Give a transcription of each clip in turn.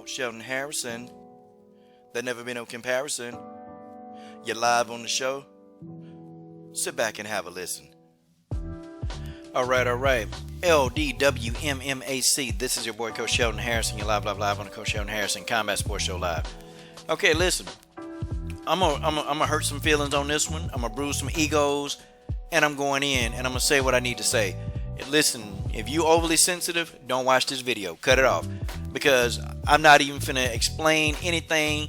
Coach Sheldon Harrison. There never been no comparison. You're live on the show. Sit back and have a listen. All right. LDWMMAC. This is your boy Coach Sheldon Harrison. You're live on the Coach Sheldon Harrison Combat Sports Show Live. Okay, listen. I'm gonna hurt some feelings on this one. I'm gonna bruise some egos, and I'm going in and I'm gonna say what I need to say. Listen, if you overly sensitive, don't watch this video. Cut it off, because I'm not even finna explain anything.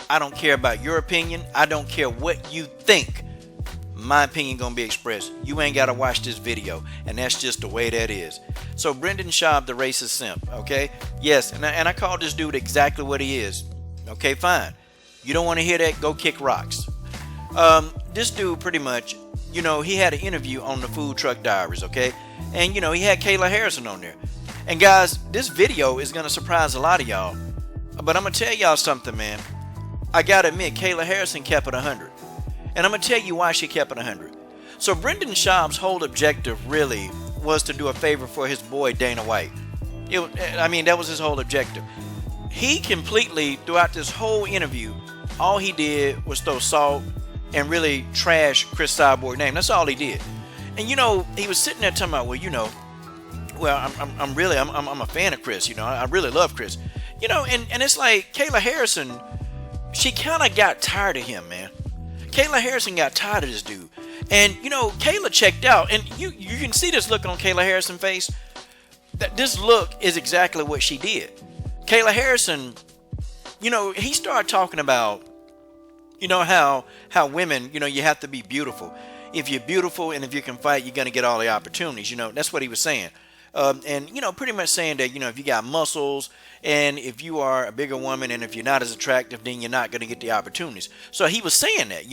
I don't care about your opinion. I don't care what you think. My opinion gonna be expressed. You ain't gotta watch this video, and that's just the way that is. So Brendan Schaub, the racist simp, okay? Yes, and I call this dude exactly what he is. Okay, fine. You don't want to hear that? Go kick rocks. This dude pretty much, he had an interview on the Food Truck Diaries, okay? And, he had Kayla Harrison on there. And guys, this video is going to surprise a lot of y'all. But I'm going to tell y'all something, man. I got to admit, Kayla Harrison kept it 100. And I'm going to tell you why she kept it 100. So Brendan Schaub's whole objective really was to do a favor for his boy Dana White. That was his whole objective. He completely, throughout this whole interview, all he did was throw salt and really trash Cris Cyborg's name. That's all he did. And he was sitting there talking about, I'm a fan of Cris. I really love Cris. And it's like Kayla Harrison, she kind of got tired of him, man. Kayla Harrison got tired of this dude. And Kayla checked out, and you can see this look on Kayla Harrison's face. That this look is exactly what she did. Kayla Harrison, he started talking about, how women, you have to be beautiful. If you're beautiful and if you can fight, you're going to get all the opportunities. That's what he was saying. And pretty much saying that, if you got muscles and if you are a bigger woman and if you're not as attractive, then you're not going to get the opportunities. So he was saying that,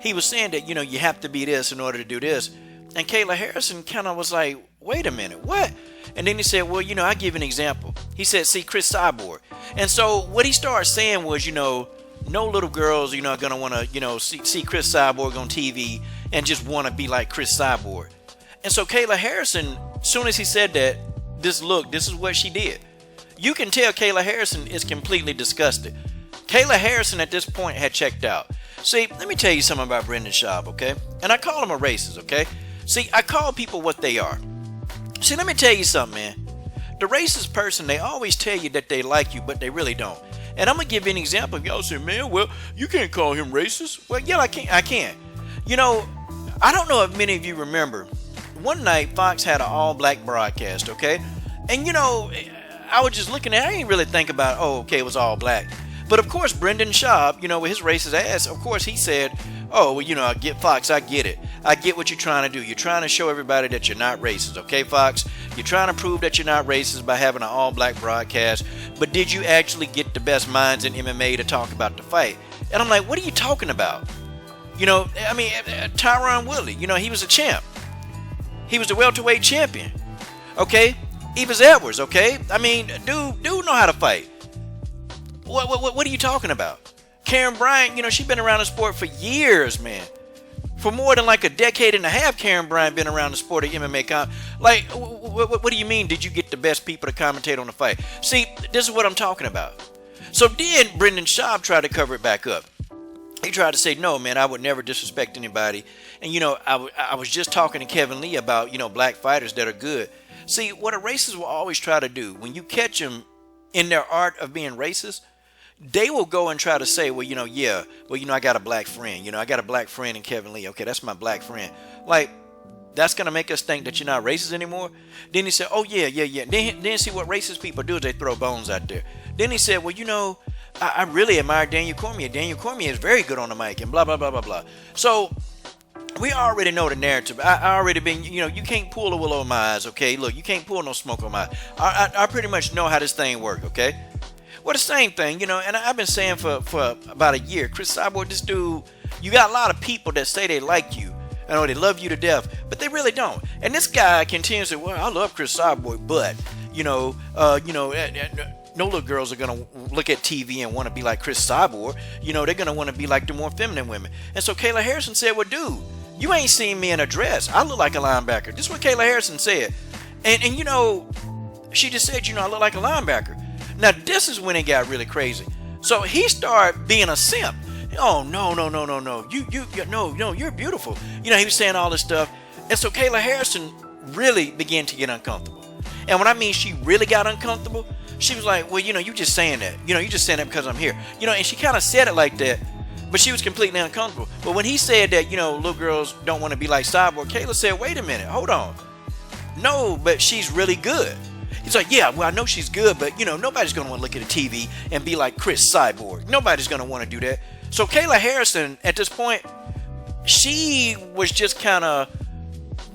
he was saying that, you have to be this in order to do this. And Kayla Harrison kind of was like, wait a minute, what? And then he said, well, I'll give you an example. He said, see, Cris Cyborg. And so what he started saying was, no little girls, are going to want to, see Cris Cyborg on TV and just want to be like Cris Cyborg. And so Kayla Harrison, as soon as he said that, this is what she did. You can tell Kayla Harrison is completely disgusted. Kayla Harrison at this point had checked out. See, let me tell you something about Brendan Schaub, okay? And I call him a racist, okay? See, I call people what they are. See, let me tell you something, man. The racist person, they always tell you that they like you, but they really don't. And I'm going to give you an example. Y'all say, man, well, you can't call him racist. Well, yeah, I can. I don't know if many of you remember. One night, Fox had an all-black broadcast, okay? And, I was just looking at it. I didn't really think about, it was all black. But, of course, Brendan Schaub, with his racist ass, of course, he said, I get Fox, I get it. I get what you're trying to do. You're trying to show everybody that you're not racist, okay, Fox? You're trying to prove that you're not racist by having an all-black broadcast. But did you actually get the best minds in MMA to talk about the fight? And I'm like, what are you talking about? Tyron Woodley, he was a champ. He was the welterweight champion, okay? Eva's Edwards, okay? Dude know how to fight. What are you talking about? Karen Bryant, she's been around the sport for years, man. For more than like a decade and a half, Karen Bryant been around the sport of MMA. What do you mean, did you get the best people to commentate on the fight? See, this is what I'm talking about. So then Brendan Schaub tried to cover it back up. He tried to say, no, man, I would never disrespect anybody. And, I was just talking to Kevin Lee about, black fighters that are good. See, what a racist will always try to do, when you catch them in their art of being racist, they will go and try to say, I got a black friend. I got a black friend in Kevin Lee. Okay, that's my black friend. Like, that's going to make us think that you're not racist anymore? Then he said, yeah. Then see what racist people do is they throw bones out there. Then he said, I really admire Daniel Cormier. Daniel Cormier is very good on the mic and blah, blah, blah, blah, blah. So we already know the narrative. I already been, you can't pull the wool over my eyes, okay? Look, you can't pull no smoke on my eyes. I pretty much know how this thing works, okay? Well, the same thing, and I've been saying for about a year, Cris Cyborg, this dude, you got a lot of people that say they like you. They love you to death, but they really don't. And this guy continues to say, well, I love Cris Cyborg, but, no little girls are going to look at TV and want to be like Cris Cyborg. They're going to want to be like the more feminine women. And so Kayla Harrison said, well, dude, you ain't seen me in a dress. I look like a linebacker. This is what Kayla Harrison said. And she just said, I look like a linebacker. Now this is when it got really crazy. So he started being a simp. Oh no, no, no, no, no. No, you're beautiful. You know, he was saying all this stuff. And so Kayla Harrison really began to get uncomfortable. And when I mean she really got uncomfortable, she was like, well, you know, you just saying that. You know, you just saying that because I'm here. You know, and she kind of said it like that, but she was completely uncomfortable. But when he said that, you know, little girls don't want to be like Cyborg, Kayla said, wait a minute, hold on. No, but she's really good. He's like, yeah, well, I know she's good, but, you know, nobody's going to want to look at a TV and be like Cris Cyborg. Nobody's going to want to do that. So Kayla Harrison, at this point, she was just kind of,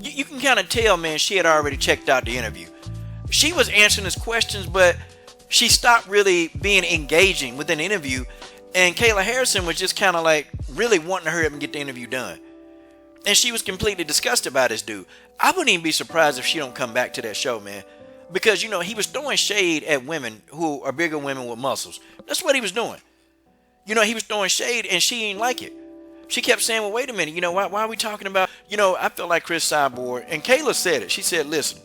you can kind of tell, man, she had already checked out the interview. She was answering his questions, but she stopped really being engaging with an interview. And Kayla Harrison was just kind of like really wanting to hurry up and get the interview done. And she was completely disgusted by this dude. I wouldn't even be surprised if she don't come back to that show, man. Because, you know, he was throwing shade at women who are bigger women with muscles. That's what he was doing. You know, he was throwing shade and she didn't like it. She kept saying, well, wait a minute. You know, why are we talking about, you know, I felt like Cris Cyborg. And Kayla said it. She said, listen,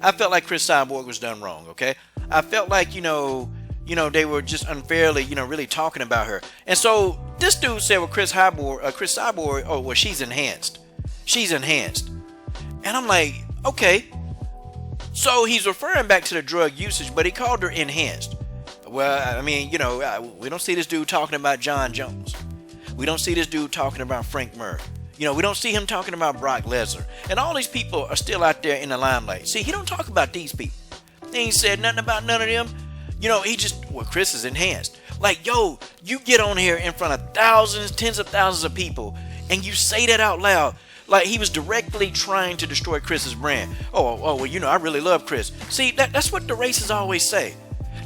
I felt like Cris Cyborg was done wrong, okay? I felt like, you know, they were just unfairly, you know, really talking about her. And so this dude said, well, Cris Cyborg, oh, well, she's enhanced. She's enhanced. And I'm like, okay. So he's referring back to the drug usage, but he called her enhanced. Well, I mean, you know, we don't see this dude talking about John Jones. We don't see this dude talking about Frank Murray. You know, we don't see him talking about Brock Lesnar. And all these people are still out there in the limelight. See, he don't talk about these people. He ain't said nothing about none of them. You know, he just, well, Cris is enhanced. Like, yo, you get on here in front of thousands, tens of thousands of people, and you say that out loud. Like he was directly trying to destroy Chris's brand. Oh, well, you know, I really love Cris. See, that's what the racists always say.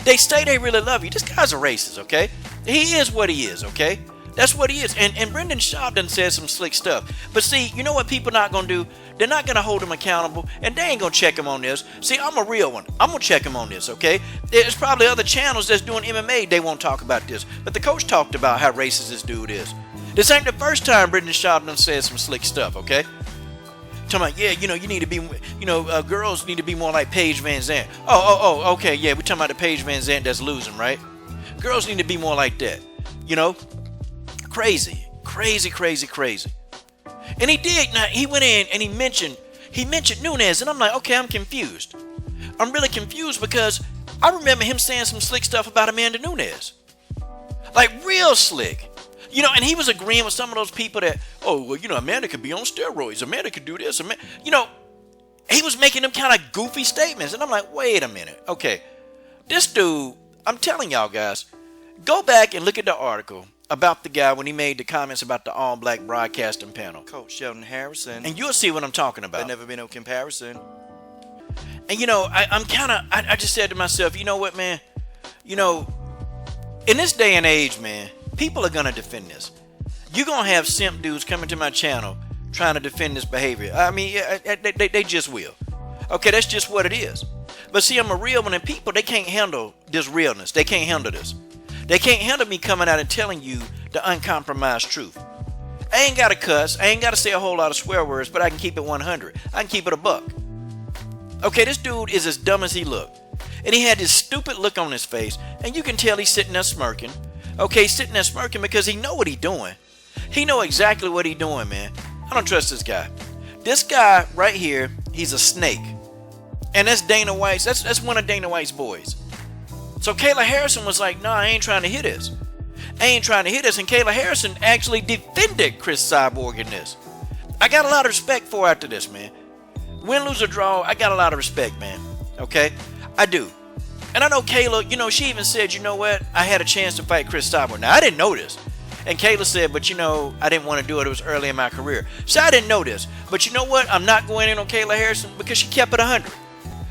They say they really love you. This guy's a racist, okay? He is what he is, okay? That's what he is. And Brendan Schaub done said some slick stuff. But see, you know what people not going to do? They're not going to hold him accountable, and they ain't going to check him on this. See, I'm a real one. I'm going to check him on this, okay? There's probably other channels that's doing MMA. They won't talk about this. But the coach talked about how racist this dude is. This ain't the first time Brendan Schaub done said some slick stuff, okay? Talking about, yeah, you know, you need to be, you know, girls need to be more like Paige Van Zandt. Oh, okay, yeah, we're talking about the Paige Van Zandt that's losing, right? Girls need to be more like that, you know? Crazy. And he did. Now he went in and he mentioned Nunes, and I'm like, okay, I'm confused. I'm really confused because I remember him saying some slick stuff about Amanda Nunes, like real slick. You know, and he was agreeing with some of those people that, oh, well, you know, Amanda could be on steroids. Amanda could do this. You know, he was making them kind of goofy statements, and I'm like, wait a minute, okay, this dude. I'm telling y'all guys, go back and look at the article about the guy when he made the comments about the all-black broadcasting panel. Coach Sheldon Harrison. And you'll see what I'm talking about. There's never been no comparison. And, you know, I just said to myself, you know what, man? You know, in this day and age, man, people are going to defend this. You're going to have simp dudes coming to my channel trying to defend this behavior. I mean, they just will. Okay, that's just what it is. But see, I'm a real one, and people, they can't handle this realness. They can't handle this. They can't handle me coming out and telling you the uncompromised truth. I ain't got to cuss. I ain't got to say a whole lot of swear words, but I can keep it 100. I can keep it a buck. Okay, this dude is as dumb as he looked. And he had this stupid look on his face, and you can tell he's sitting there smirking. Okay, sitting there smirking because he know what he doing. He know exactly what he doing, man. I don't trust this guy. This guy right here, he's a snake. And that's Dana White's, that's one of Dana White's boys. So Kayla Harrison was like, nah, I ain't trying to hear this. I ain't trying to hear this. And Kayla Harrison actually defended Cris Cyborg in this. I got a lot of respect for her after this, man. Win, lose, or draw, I got a lot of respect, man. Okay? I do. And I know Kayla, you know, she even said, you know what? I had a chance to fight Cris Cyborg. Now, I didn't know this. And Kayla said, but you know, I didn't want to do it. It was early in my career. So I didn't know this. But you know what? I'm not going in on Kayla Harrison because she kept it 100.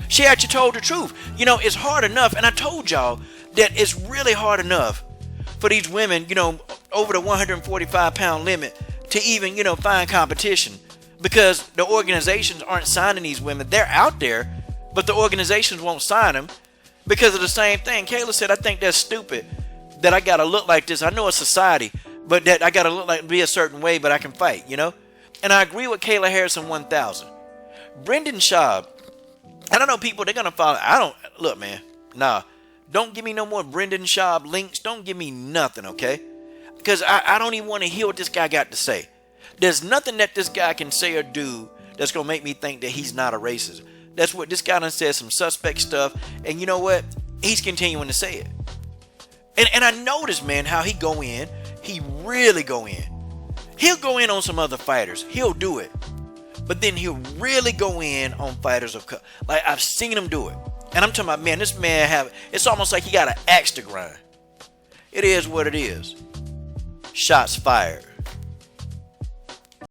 She actually told the truth. You know, it's hard enough, and I told y'all that it's really hard enough for these women, you know, over the 145-pound limit to even, you know, find competition because the organizations aren't signing these women. They're out there, but the organizations won't sign them because of the same thing. Kayla said, I think that's stupid that I got to look like this. I know it's society, but that I got to look like be a certain way, but I can fight, you know? And I agree with Kayla Harrison 1000. Brendan Schaub, I don't know, people, they're going to follow. Look, man, nah. Don't give me no more Brendan Schaub links. Don't give me nothing, okay? Because I don't even want to hear what this guy got to say. There's nothing that this guy can say or do that's going to make me think that he's not a racist. That's what this guy done said, some suspect stuff. And you know what? He's continuing to say it. And I notice, man, how he go in. He really go in. He'll go in on some other fighters. He'll do it. But then he'll really go in on fighters of color. Like, I've seen him do it. And I'm talking about, man, this man it's almost like he got an axe to grind. It is what it is. Shots fired.